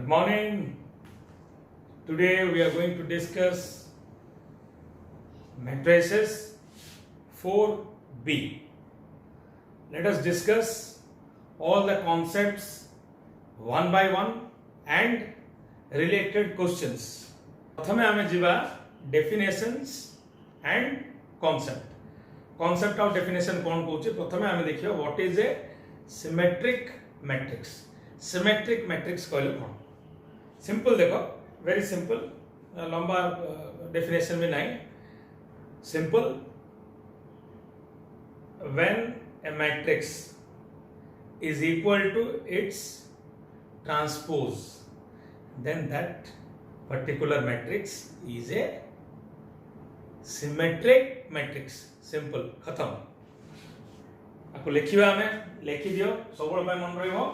Good morning. Today we are going to discuss matrices 4b. Let us discuss all the concepts one by one and related questions. प्रथमे आमे जिबा definitions and concept. Concept of definition कोन कहूचे प्रथमे आमे देखियो what is a symmetric matrix. Symmetric matrix कहले कोन simple देखो very simple लंबा definition में नहीं simple when a matrix is equal to its transpose then that particular matrix is a symmetric matrix simple खत्म आपको लिखिबा हमें लिखि दियो सबल पे मन रहिबो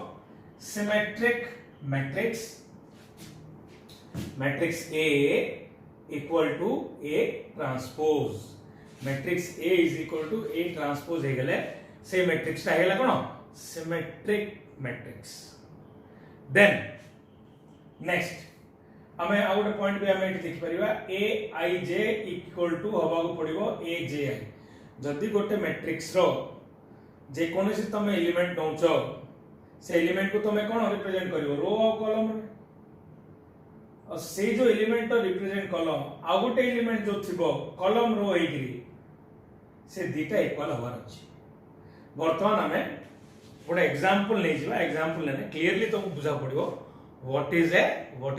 symmetric matrix matrix A equal to A transpose matrix A is equal to A transpose हे गेले से matrix ता हेला कोन symmetric matrix then next हमें आ गोटे पॉइंट भी हमें लिखि परिबा Aij equal to हबा को पड़िबो Abi जदि गोटे मैट्रिक्स रो जे कोनोसी तमे एलिमेंट दउचो से एलिमेंट को तमे कोन रिप्रेजेंट करिवो रो और कॉलम रे और से जो एलिमेंट तो रिप्रेजेंट कॉलम आ गोटे एलिमेंट जो थिबो कॉलम रो हेगिरी से दीटा इक्वल होवार अछि वर्तमान हमें गोटे एग्जांपल नै जिबा एग्जांपल लेने क्लियरली तो बुझा पड़िवो what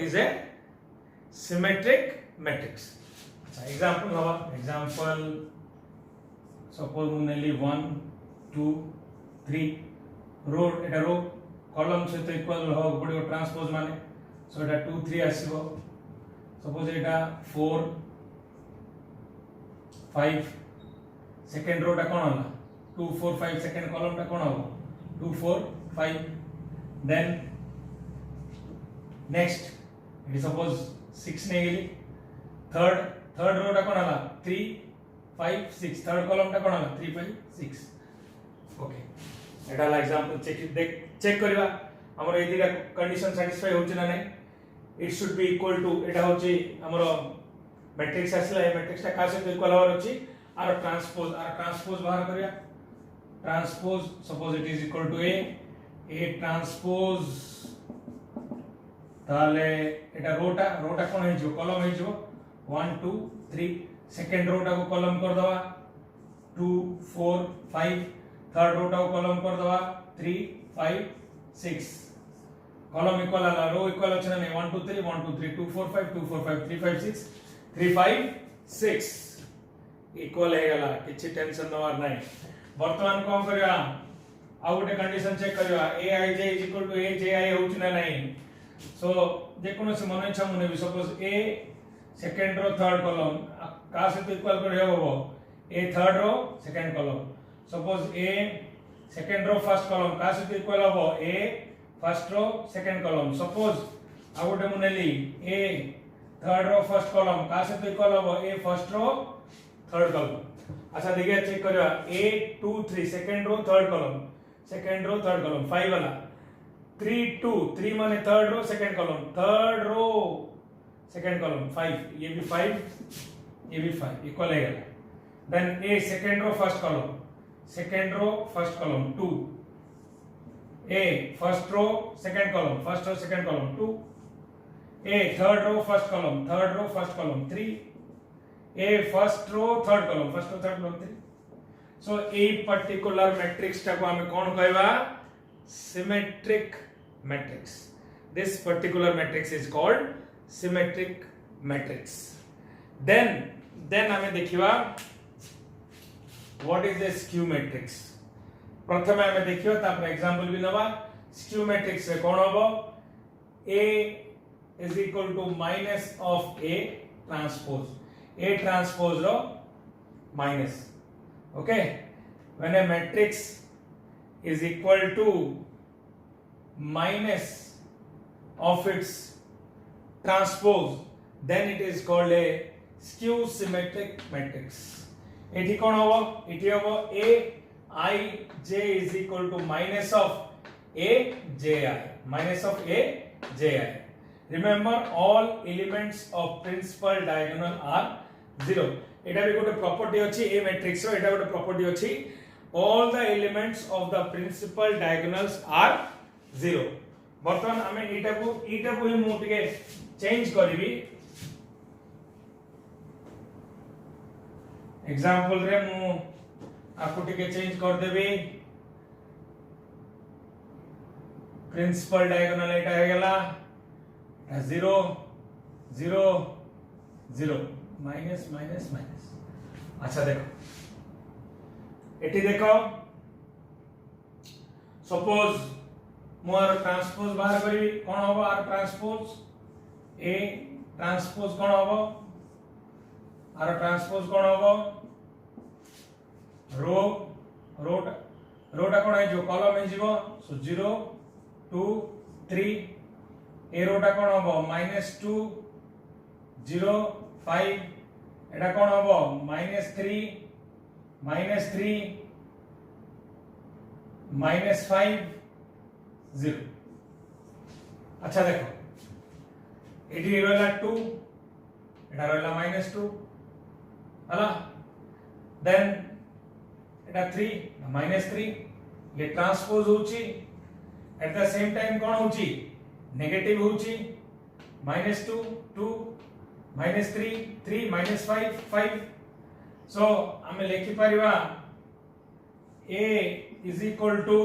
is a symmetric matrix अच्छा एग्जांपल हवा एग्जांपल सपोज मुनेली 1 2 3 रो एटा रो कॉलम से तो इक्वल हो पड़िवो ट्रांसपोज माने सो एटा 2 3 आसीबो सपोज एटा 4 5 सेकंड रो टा कोन होला 2 4 5 सेकंड कॉलम टा कोन हो 2 4 5 then next it is suppose 6 ने गेली थर्ड रो टा कोन होला 3 5 6 थर्ड कॉलम टा कोन होला 3 5 6 ओके एटा ला एग्जांपल चेक करबा हमर ए दिरा कंडीशन सैटिस्फाई होछ ना नै it should be equal to एटा होची हमर मैट्रिक्स आसला ए मैट्रिक्स ता का से इक्वल होवर अछि आर ट्रांसपोज बाहर करिया transpose suppose it is equal to A transpose ताले एटा रोटा कोन हे जो कॉलम हे जो 1 2 3 सेकंड रोटा को कॉलम कर दवा 2 4 5 थर्ड रोटा को कॉलम कर दवा 3 5 6 कॉलम इक्वल आला रो इक्वल अछि ना 1 2 3 1 2 3 2 4 5 2 4 5 3 5 6 3 5 6 इक्वल हे गला किछि टेंशन नवार नै वर्तमान कोन करया आ गोटे कंडीशन चेक करया aij aj होछ ना नै सो जे कोनो से मन इच्छा मुने suppose a second row third column का से इक्वल कर हेबो a third row second column suppose a second row first column का से इक्वल होबो a first row second column suppose आ गोटे मुनेली a third row first column का से इक्वल होबो a first row third column अच्छा देखिए चेक करिया a 2 3 second row third column 5 वाला 3 2 3 माने third row second column second column 5 ये भी 5 इक्वल है then a second row first column 2 a first row second column 2 a third row first column 3 a first row third column 3 so a particular matrix टा को हमें कोन कहबा symmetric matrix this particular matrix is called symmetric matrix then हमें देखिबा what is a skew matrix प्रथमे हमें देखियो तापर एग्जांपल भी नबा skew matrix रे कोन होबो a is equal to minus of a transpose row minus okay when a matrix is equal to minus of its transpose then it is called a skew symmetric matrix एठी कोन होबो एठी होबो a I j is equal to minus of a j I remember all elements of principal diagonal are 0 एटा भी गोटे property अछि ए matrix रो एटा गोटे property अछि all the elements of the principal diagonals are 0 बर्तमान हमें एटा को ही मु टिके चेंज करबी एग्जांपल रे मु आपको टिके चेंज कर देबी प्रिंसिपल डायगोनल एटा हो गेला 0 0 0 माइनस माइनस माइनस अच्छा देखो एटी देखो सपोज मोर ट्रांसपोज बाहर करी कोन होबो आर ट्रांसपोज ए ट्रांसपोज कोन होबो आर ट्रांसपोज कोन होबो रोटा कोन है जो कॉलम है जीवो सो 0 2 3 ए रोटा कोन होबो -2 0 5 एटा कोन होबो -3 -3 -5 0 अच्छा देखो एटी रहला 2 एटा रहला -2 हला देन एटा 3 -3 ये ट्रांसपोज होची एट द सेम टाइम कोन होची नेगेटिव होची -2 2 -3 3 -5 5 सो हमें लिखि परिबा a is equal to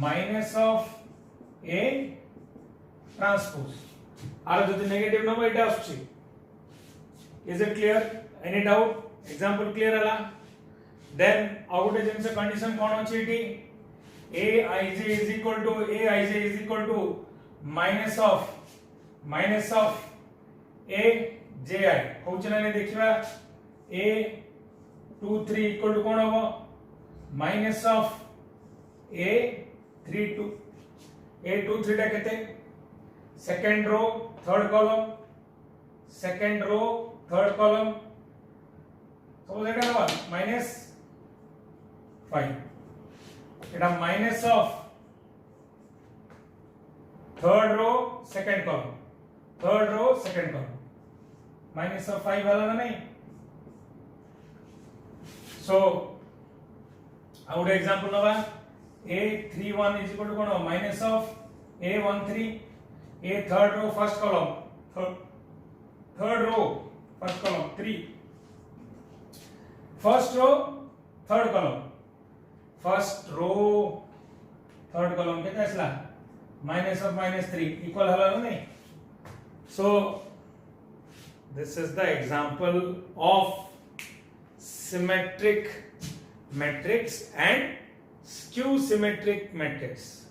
minus of a transpose आर जदि नेगेटिव नबो एटा आछी is it clear any doubt example clear हला देन आउट जिंस कंडीशन कोन अछि एटी aij is equal to minus of a ji होउछ ना देखिबा a 2 3 equal to कोन होबो minus of a 3 2 a 2 3 टा केते second row third column so एटा होबा -5 एटा minus of third row second column minus of 5 वाला ना नहीं सो आउट एग्जांपल नबा a31 is equal to कोन minus of a13 a third row first column third row first column 3 first row third column first row third column केते आसला minus of -3 equal हला नहीं so this is the example of symmetric matrix and skew symmetric matrix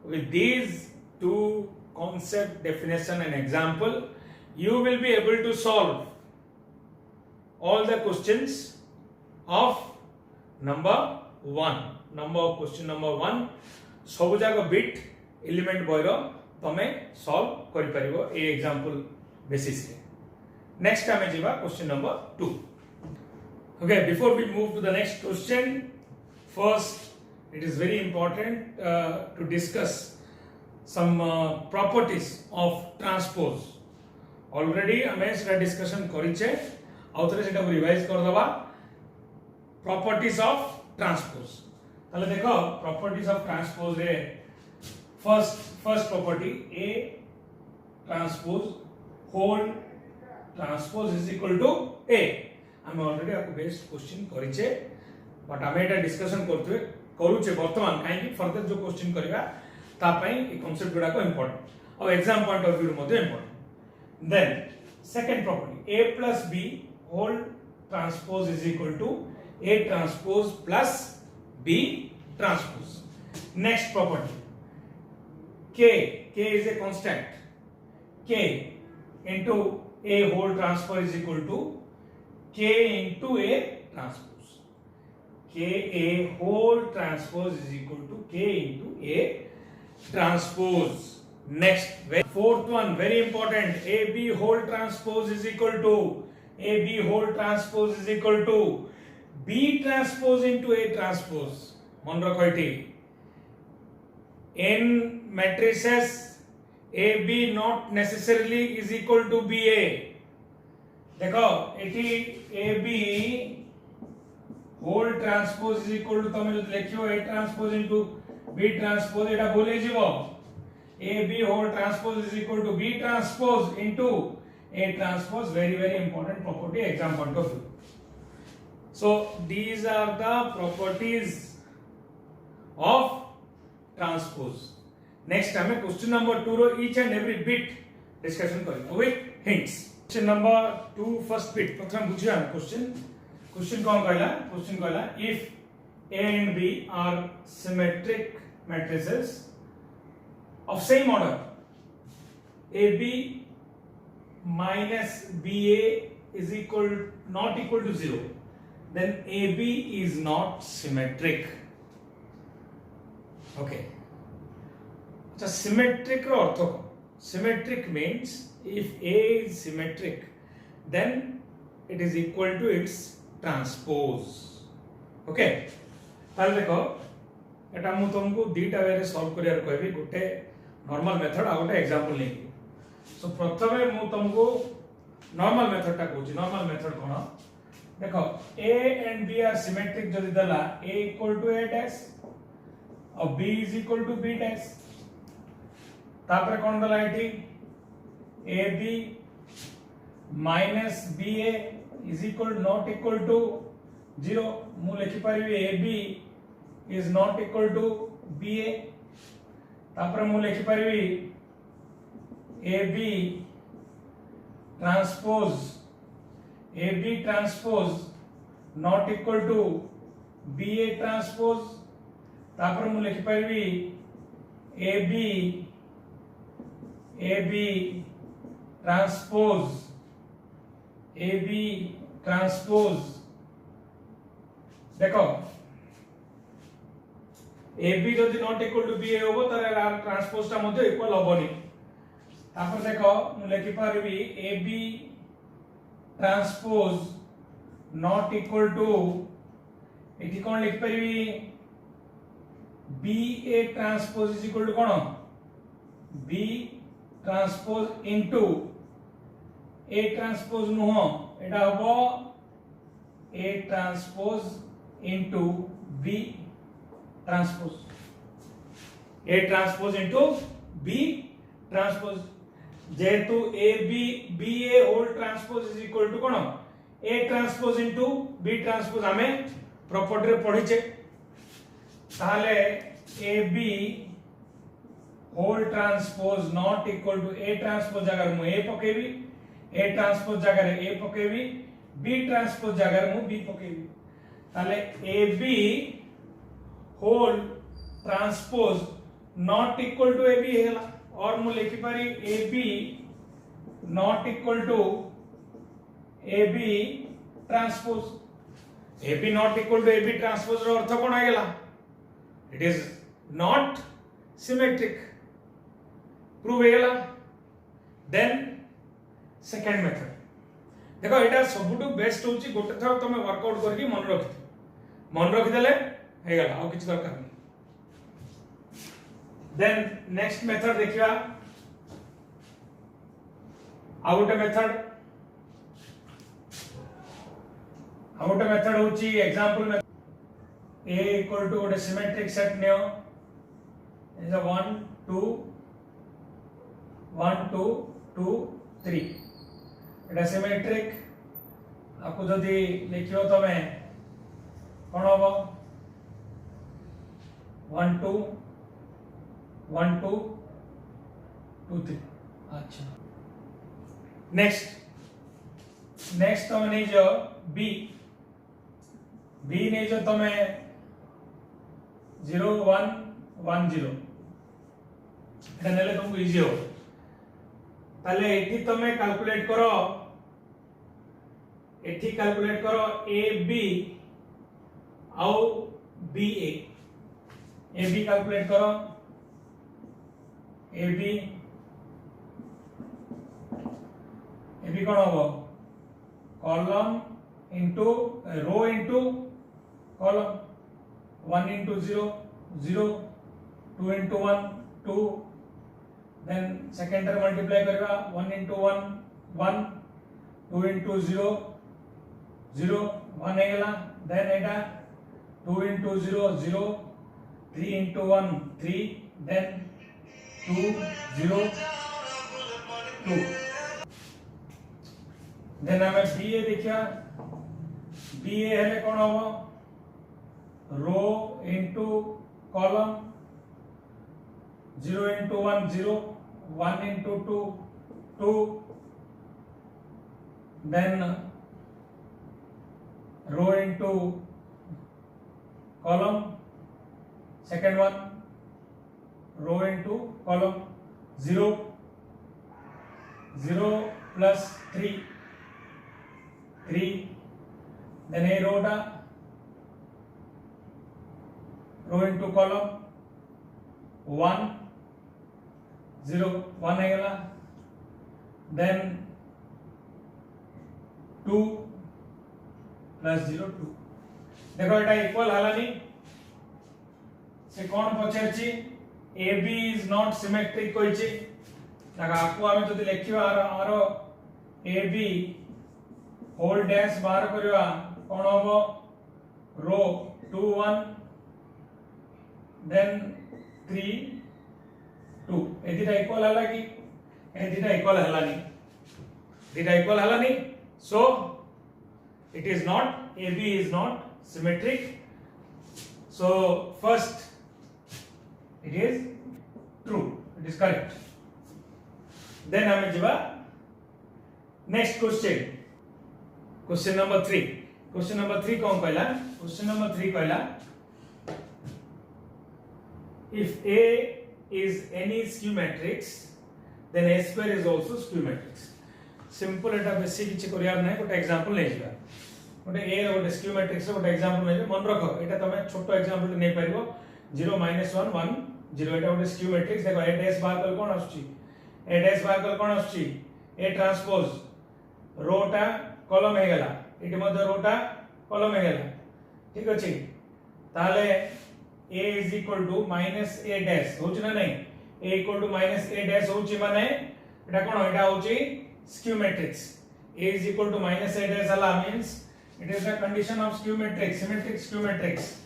with these two concept definition and example you will be able to solve all the questions of question number 1 सब जाक bit element boy रो तमे solve करि परिबो ए example basis रे next time जीवा question number 2 okay before we move to the next question first it is very important to discuss some properties of transpose already हमें सेटा discussion करिचे आउथरे सेटा revise कर दबा properties of transpose ताले देखो properties of transpose रे first property a transpose whole transpose is equal to a हम already आपको बेस्ट क्वेश्चन करिचे बट हम एटा डिस्कशन करूचे वर्तमान काहे कि फर्दर जो क्वेश्चन करिवा ता पई ए कांसेप्ट गुडा को इंपोर्टेंट और एग्जाम पॉइंट ऑफ व्यू मध्ये important then second property a plus b whole transpose is equal to a transpose plus b transpose next property k is a constant k into a whole transpose is equal to k into a transpose k a whole transpose is equal to k into a transpose next fourth one very important ab whole transpose is equal to b transpose into a transpose मन रखो eighty n matrices AB not necessarily is equal to BA. देखो एटी AB whole transpose is equal to तमे जो लिखियो A transpose into B transpose एटा बोले जीवो AB whole transpose is equal to B transpose into A transpose. Very important property exam point of view. So these are the properties of transpose. Next time question number 2 ro each and every bit discussion kariba with hints. Question number 2 first bit प्रथम बुझिया question कोन कहला if A and B are symmetric matrices of same order AB minus BA is not equal to 0, then AB is not symmetric. Okay. So symmetric ro artho ko? Symmetric means if A is symmetric, then it is equal to its transpose. Okay. ताले देखो एटा मु तुमको दीटा वे रे solve career कहबी गोटे normal method आ गोटे example लेकी. सो प्रथमे मु तुमको नॉर्मल मेथड टा कहूची. नॉर्मल मेथड कोन देखो A and B are symmetric जदि दला A equal to A dash और B is equal to B dash तापर कोन दला एठी AB minus BA is equal not equal to 0 मु लिखि परिबी AB is not equal to BA तापर मु लिखि परिबी AB transpose not equal to BA transpose तापर मु लिखि परिबी AB transpose देखो AB जदि not equal to BA होबो तारे ट्रांसपोज टा मध्ये इक्वल होबोनी. तापर देखो मु लिखि पारबी AB transpose not equal to एठी कोन लिखि परबी BA transpose is equal to कोन B transpose into A transpose नुह एटा हबो A transpose into B transpose A transpose into B transpose जेतु BA whole transpose is equal to कोन A transpose into B transpose हमें property रे पढिचे ताले AB whole transpose not equal to A transpose जगह मु A पकेबी A ट्रांसपोज जगह रे A पकेबी B ट्रांसपोज जगह रे मु B पकेबी ताले AB whole transpose not equal to AB हेला और मु लिखि पारी AB not equal to AB transpose. AB not equal to AB transpose row earth cone आगेला it is not symmetric prove Hella. then second method देखो एटा सबुटु best होची गोटे थर तमे वर्कआउट करके मन रखि देले हे गेला आ किछ दरकार नै. then next method देखिया आ गोटे मेथड होची एग्जांपल में A equal to गोटे symmetric set neo is 1 2 1 2 2 3 Etah symmetric आपको जदी लिखियो तमे कोन होबो 1 2 1 2 2 3. अच्छा नेक्स्ट तमे नहीं जो B नहीं जो तमे 0 1 1 0 एटा नेले तुमको इजी हो ताले एठी तमे कैलकुलेट करो AB आउ BA AB कैलकुलेट करो AB कोन होबो column into row into column 1 into 0 0 2 into 1 2 then second term multiply करबा 1 into 1 1 2 into 0 0 1 हे गेला देन एटा 2 into 0 0 3 into 1 3 then 2 0 2 देन हमें बीए देखिया बीए हेले कोन हो रो into column 0 into 1 0 1 into 2 2 then row into column second one row into column 0 0 plus 3 3 then a row into column 1 0 1 है गला then 2 plus 0 2 देखो एटा equal हलानी से कोन पछरची AB is not symmetric Koichi लगा आपको हमें जदी लेखिवा आरो AB होल डैश बाहर करवा कोन होबो रो 2 1 then 3 2 एदिटा इक्वल हला की एदिटा इक्वल हलानी एदिटा इक्वल हलानी so it is not AB is not symmetric so first it is true it is correct then hame jiba next question number 3 kon कहला question number 3 कहला if A is any skew matrix then A square is also skew matrix simple Etah basic किछि करियार नै गोटे example नै जिबा गोटे ए गोटे skew matrix गोटे एग्जांपल नै मन रखो एटा तमे छोटो एग्जांपल नै पाइबो 0 -1 1 0 एटा गोटे स्क्यू मैट्रिक्स देखो ए डैश बार कल कोन आछी ए डैश बार कल कोन आछी ए ट्रांसपोज रोटा कॉलम हे गेला इटे मध्ये रोटा कॉलम हे गेला ठीक अछि ताले a is equal to minus a dash होची ना नहीं a equal to minus a dash होची माने एटा कोन एटा होची skew matrix A is equal to minus A dash ala means it is the condition of skew matrix symmetric skew matrix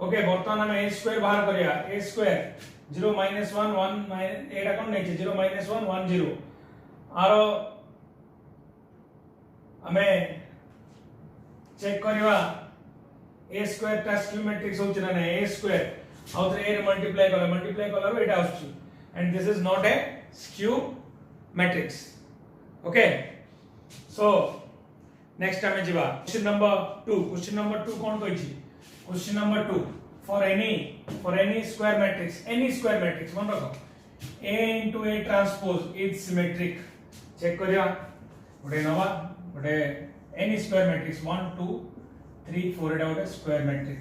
okay बर्तमान हम A square बाहर करिया A square 0 minus 1 1 एटा कोन नै छै 0 minus 1 1 0 आरो हमें चेक करिवा A square ता skew matrix होछि ना A square आउ A रे मल्टीप्लाई कला एटा आछी and this is not a skew matrix okay so next time jiba question number 2 कोन कहै छी question number 2 for any square matrix मन रखो A into A transpose is symmetric check करिया गोटे नवा गोटे any square matrix 1 2 3 4 एटा गोटे square matrix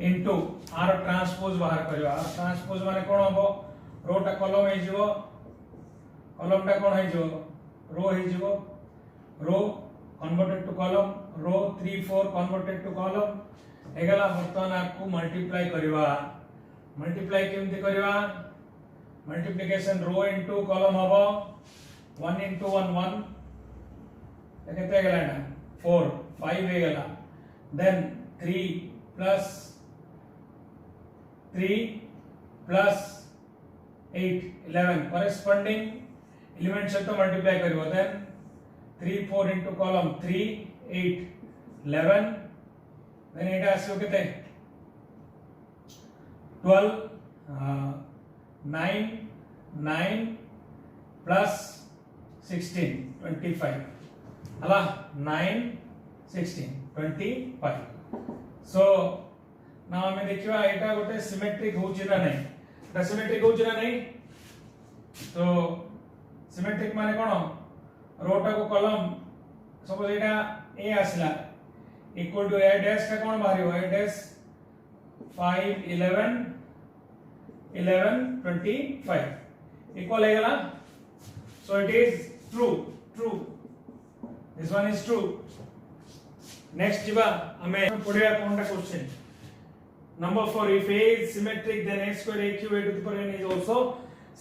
into r transpose बाहर करिया r transpose माने कोन हबो रो टा कॉलम हे जिवो कॉलम टा कोन हे जिवो रो हे जिवो row converted to column row 3 4 converted to column एगला बर्तमान आपको मल्टीप्लाई केमति करबा मल्टीप्लिकेशन रो इनटू कॉलम हबो 1 into 1 1 केते गेला ना 4 5 हे गेला देन 3 plus 8 11 corresponding एलिमेंट से तो मल्टीप्लाई करिवो देन 3 4 into column 3 8 11 देन एटा आसो केते 12 9 9 plus 16 25 अला 9 16 25 so now हमें देखिवा एटा गोटे सिमेट्रिक होची ना नहीं एटा सिमेट्रिक होची ना नहीं तो सिमेट्रिक माने कोन रोटा को कॉलम सपोज एटा ए आसला इक्वल टू ए डैश का कोन बाहरियो ए डैश 5 11 11 25 इक्वल है गेला so it is true this one is true next जीवा हमें पढ़िया कोनटा question number 4 if A is symmetric then A square AQ A to the power n is also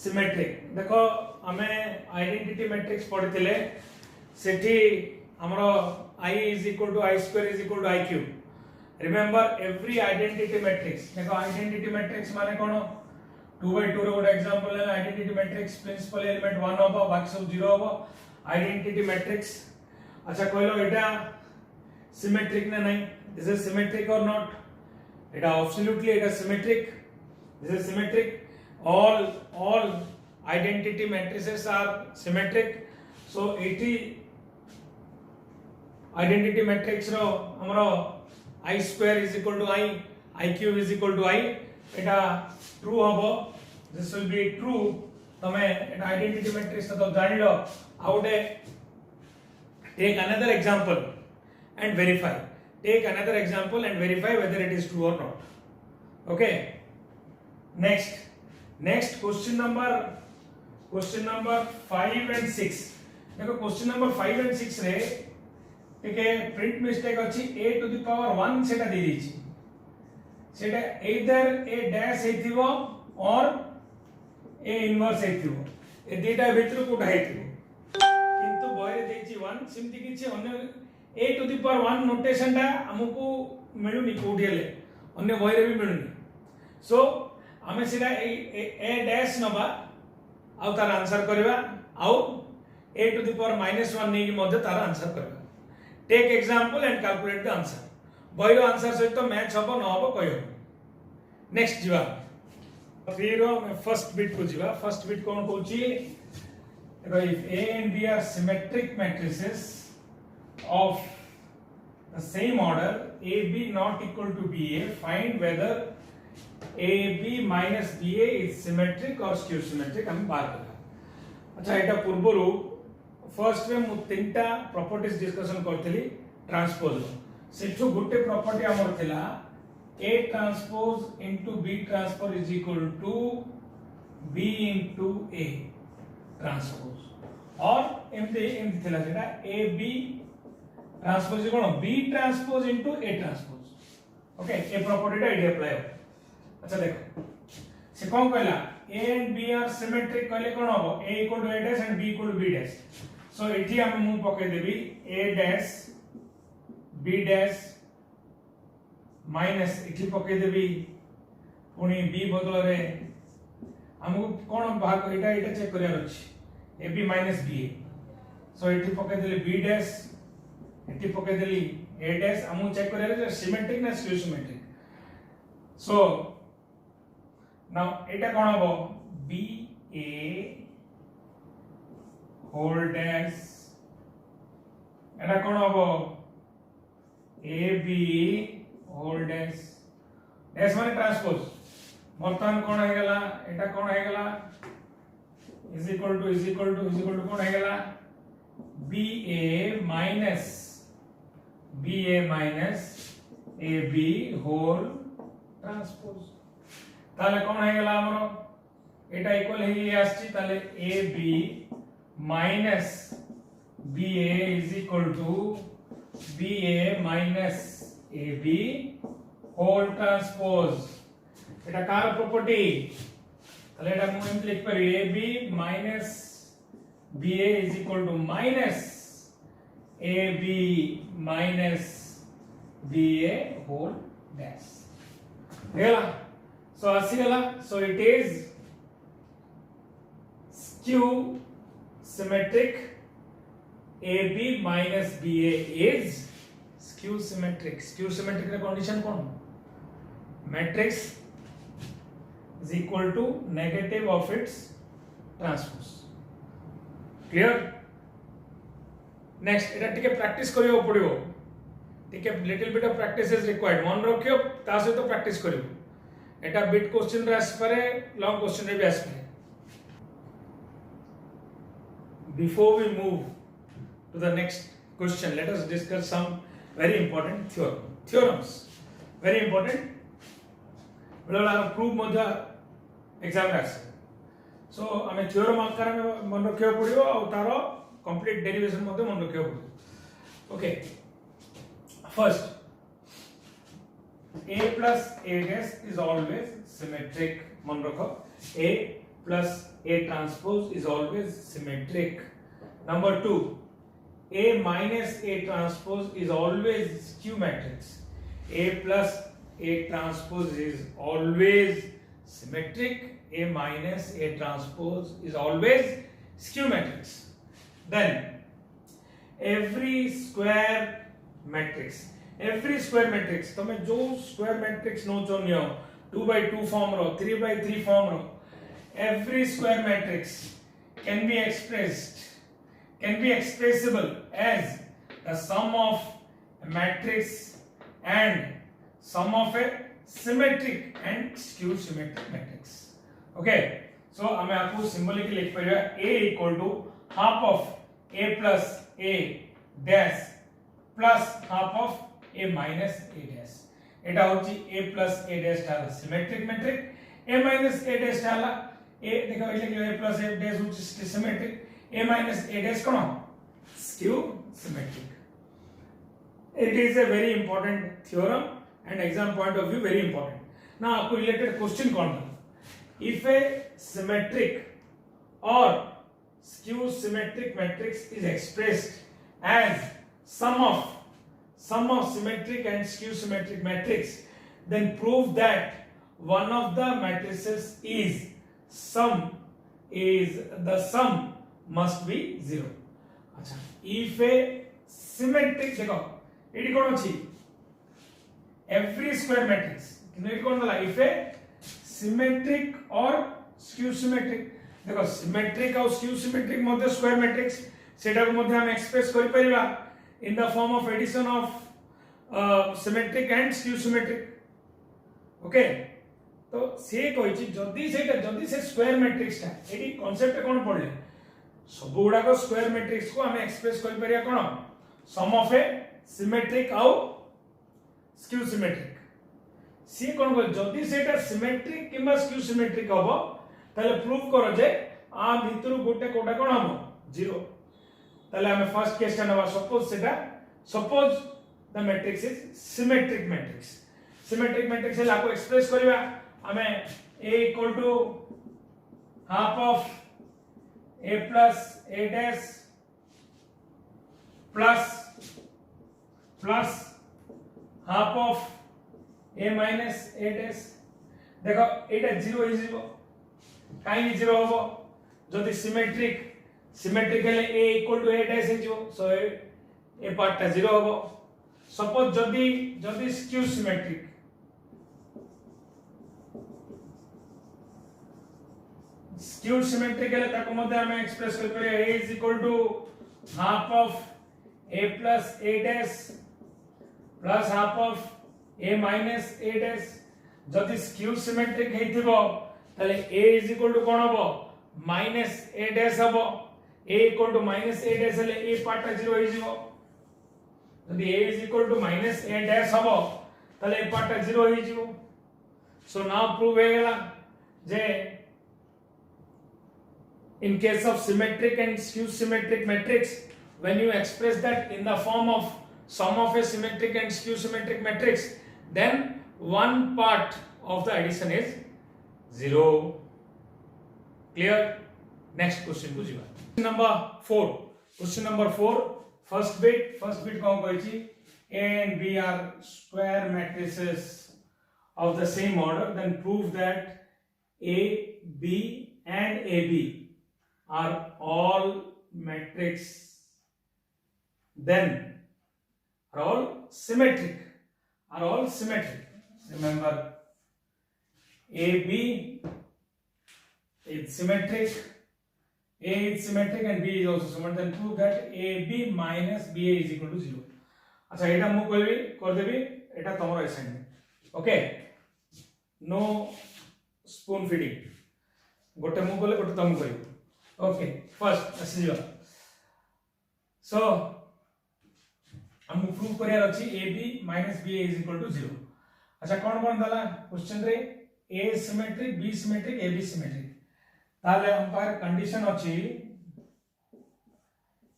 symmetric देखो हमें identity matrix पढ़िथिले सेठी हमरो I is equal to I square is equal to I cube. Remember every identity matrix देखो identity matrix माने कोन 2 by 2 रो गोटे example है identity matrix principal element 1 होबो बाकी सब 0 होबो identity matrix अच्छा कहलो एटा symmetric ना नहीं this is symmetric or not Etah absolutely Etah symmetric this is symmetric all identity matrices are symmetric so 80 identity matrix रो हमरो I square is equal to I cube is equal to I Etah true हबो this will be true तमे एटा identity matrix तो जानिलो आउटे take another example and verify take another example and verify whether it is true or not okay next question number 5 and 6 देखो question number 5 and 6 रे ठीक है print mistake अछि a to the power 1 सेटा दे दिछि सेटा either a dash हेथिबो or a inverse हेथिबो ए दुटा भितर कोठा हेथिबो किंतु बयरे देछि 1 सिमति किछि अन्य a to the power 1 notation टा हमकु मिलुनी कोठी हेले अन्य बयरे भी मिलुनी सो हमें सेटा a dash नबा आउ तार आंसर करबा आउ a to the power -1 नै मध्ये तार आंसर करबा take example and calculate the answer बयरो आंसर सहित तो मैच हबो न हबो कहियो नेक्स्ट जीवा फिर मैं फर्स्ट बिट को जीवा फर्स्ट बिट कोन कहूची देखो if a and b are symmetric matrices of the same order ab not equal to ba find whether ab minus ba is symmetric or skew symmetric हम बात करा अच्छा एटा पूर्वरु फर्स्ट में मु तीनटा प्रॉपर्टीज डिस्कशन करथली transpose सेठो गुटे प्रॉपर्टी हमर थिला a transpose into b transpose is equal to b into a transpose और एमती थिला जेटा a b ट्रांसपोज कोन b transpose into a transpose okay a property टा इडी अप्लाई हो अच्छा देखो से कोन कहला a and b are symmetric कहले कोन हो a equal to a dash and b equal to b dash सो एठी हम मु पके देबी a dash b dash minus एठी पके देबी पुनी b बदल रे हमको कोन भाग एटा चेक करिया अछि ab माइनस ba सो एठी पके देली b डैश एठी पके देली a डैश हमु चेक करिया रे सिमेट्रिक ना स्क्यू सिमेट्रिक सो नाउ एटा कोन हबो b a होल डैश एटा कोन हबो a b whole dash dash माने ट्रांसपोज बर्तमान कोन हे गेला एटा कोन हे गेला इज इक्वल टू कोन हे गेला b a minus a b whole transpose ताले कोन हे गेला हमरो एटा इक्वल हे आछि ताले a b minus ba is equal to ba minus ab whole transpose eta car property तले एटा मु एम लिख पर ab minus ba is equal to minus ab minus ba whole dash हेला सो आसी गेला so it is skew symmetric ab minus ba is skew symmetric रे condition cone matrix is equal to negative of its transpose clear next एटा टिके practice करियो पड़ियो टिके little bit of practice is required मन रखियो ता सहित प्रैक्टिस करियो एटा बिट क्वेश्चन रे आस पारे लॉन्ग क्वेश्चन रे भी आस पारे before we move to the next question let us discuss some very important theorems very important Bela proof मध्ये एग्जाम रे सो हमें थ्योरम आकार में मन रखियो पड़ियो और तारो कंप्लीट डेरिवेशन मध्ये मन रखियो पड़ियो okay first a plus a dash is always symmetric मन रखो a plus A transpose is always symmetric. Number 2, A minus A transpose is always skew matrix. A plus A transpose is always symmetric. A minus A transpose is always skew matrix. Then every square matrix तमे जो square matrix नो चोनियो 2 by 2 form रो 3 by 3 form रो every square matrix can be expressible as the sum of a matrix and sum of a symmetric and skew symmetric matrix. Okay, so हमें आपको symbolically लिख परिया A equal to half of A plus A dash plus half of A minus A dash. एटा होची A plus A dash डाला symmetric matric, A minus A dash डाला A देखो એટલે A plus A dash होची symmetric, A minus A dash cone skew symmetric. It is a very important theorem and exam point of view very important. Now आपको related question कौन था? If a symmetric or skew symmetric matrix is expressed as sum of symmetric and skew symmetric matrix, then prove that one of the matrices is the sum must be 0. अच्छा, if a symmetric देखो AD कोन अछि every square matrix किने AD कोन दला if a symmetric or skew symmetric देखो symmetric और skew symmetric मध्ये square matrix सेटा को मध्ये हम एक्सप्रेस करि परिबा in the form of addition of symmetric and skew symmetric. Okay, तो से कहिछि जदी से स्क्वायर मैट्रिक्स ता एडी कांसेप्ट कोन पढले सब गुडा को स्क्वायर मैट्रिक्स को हम एक्सप्रेस करि परिया कोन सम ऑफ ए सिमेट्रिक आउ स्क्यू सिमेट्रिक सी कोन को जदी सेटा सिमेट्रिक किबा स्क्यू सिमेट्रिक हबो ताले प्रूफ करो जे आ भितरु गोटे कोडा कोन हबो 0 ताले हमें फर्स्ट क्वेश्चन नबा suppose the matrix is symmetric matrix है आपको एक्सप्रेस करिवा हमें A equal to half of A plus A dash plus half of A minus A dash देखो एटा 0 is 0 काई 0 होबो जदी सिमेट्रिक हेले A equal to A dash हेजो सो ए पार्ट ता 0 होबो सपोज जदी स्क्यू सिमेट्रिक हेले ताको मध्ये हम एक्सप्रेस कर करे A is equal to half of A plus A dash plus half of A minus A dash जदी स्क्यू सिमेट्रिक हेथिबो तले A is equal to कोन हबो minus A dash हबो A equal to minus A dash हेले A part 0 होई जिवो जदी A is equal to minus A dash हबो तले A पार्ट 0 होई जिवो सो नाउ प्रूव हे गेला जे in case of symmetric and skew symmetric matrix when you express that in the form of sum of a symmetric and skew symmetric matrix then one part of the addition is 0. Clear? Next question को जीवा question number 4 first bit कौन कहिछि A and B are square matrices of the same order then prove that A B and AB are all matrix then are all symmetric remember AB is symmetric A is symmetric and B is also symmetric then prove that AB minus BA is equal to 0 अच्छा एटा मु कहबी कर देबी एटा तमरो assignment okay no spoon feeding गोटे मु बोले गोटे तुम करियो Okay, first asijwa so हम प्रूव करियार अछि AB minus BA is equal to 0 अच्छा कोन दला क्वेश्चन रे A symmetric B symmetric AB symmetric ताले हम पर कंडीशन अछि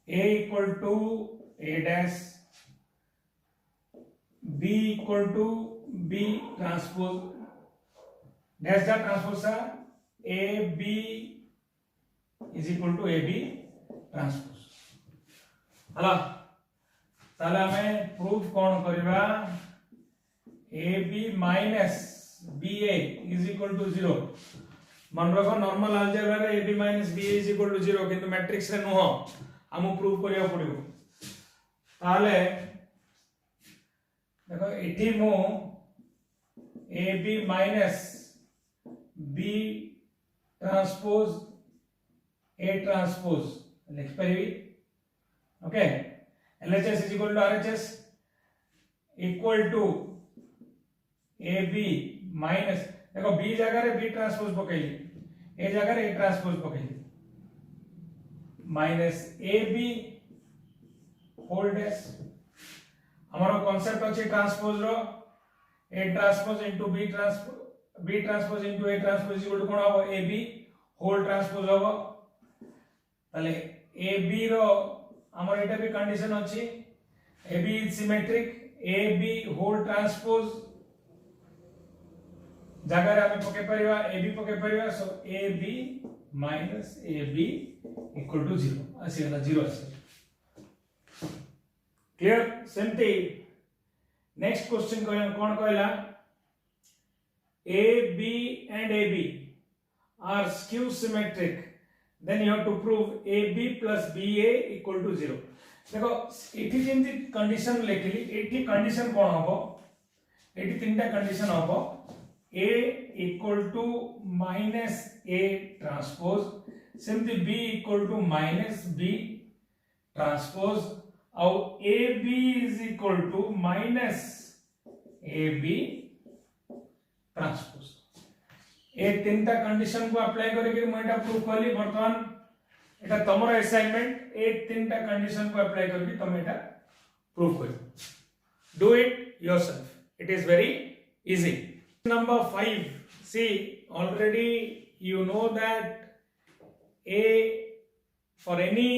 A equal to A dash B equal to B transpose dash da transpose A B is equal to A B transpose हला ताले हमें प्रूफ कौन करबा A B minus B A is equal to 0 मन रखो normal algebra रे A B minus B A is equal to 0 किंतु matrix रे नुह हमु प्रूफ करिया पड़िबो ताले देखो एठी मु A B minus B transpose A transpose लिख परिबी okay LHS is equal to RHS equal to AB minus देखो B जगह रे B ट्रांसपोज पकईली A जगह रे A ट्रांसपोज पकईली माइनस AB होल डैश हमारा कांसेप्ट अछि ट्रांसपोज रो A transpose into B transpose into A transpose equal to कोन हो AB होल ट्रांसपोज हो तले AB रो हमर एटा भी कंडीशन अछि AB is symmetric AB whole transpose जगह रे हम पके परिवा AB पके परिवा so AB minus AB equal to 0 आसी गला 0 आसी क्लियर सेमती नेक्स्ट क्वेश्चन कोन कहला AB and AB are skew symmetric then you have to prove AB plus BA equal to 0 देखो एठी जेंति कंडीशन लेखिली एठी कंडीशन कोन हबो एठी तीनटा कंडीशन हबो A equal to minus A transpose सेमति B equal to minus B transpose और AB is equal to minus AB transpose ए तीनटा condition को अप्लाई करके मैं एटा प्रूफ करली वर्तमान एटा तमरो असाइनमेंट ए तीनटा कंडीशन को अप्लाई करके तुम एटा प्रूफ करो do it yourself it is very easy number 5 C already you know that a for any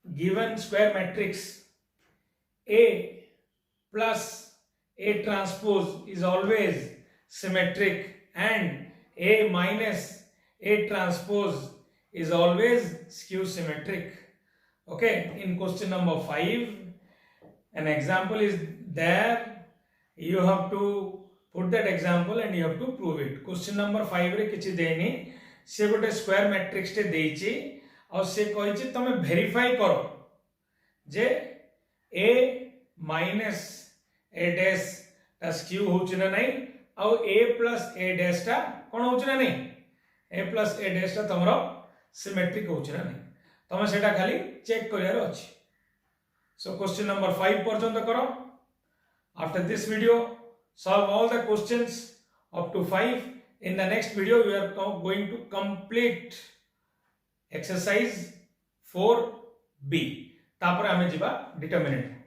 given square matrix A plus A transpose is always symmetric and A minus A transpose is always skew symmetric. Okay, in question number 5 an example is there, you have to put that example and you have to prove it. Question number 5 रे किछि देनी से गोटे square matrix टे देइछि और से कहिछि तमे verify करो जे A minus A dash ता स्क्यू होछि ना नहीं और A plus A dash ता कोन होछि ना नहीं A plus A dash ता तमरो सिमेट्रिक होछि ना नहीं तमे सेटा खाली चेक करियार अछि सो क्वेश्चन नंबर 5 पर्यंत करो after this video solve all the questions up to 5 in the next video we are going to complete exercise 4b तापर हमें जिबा डिटरमिनेंट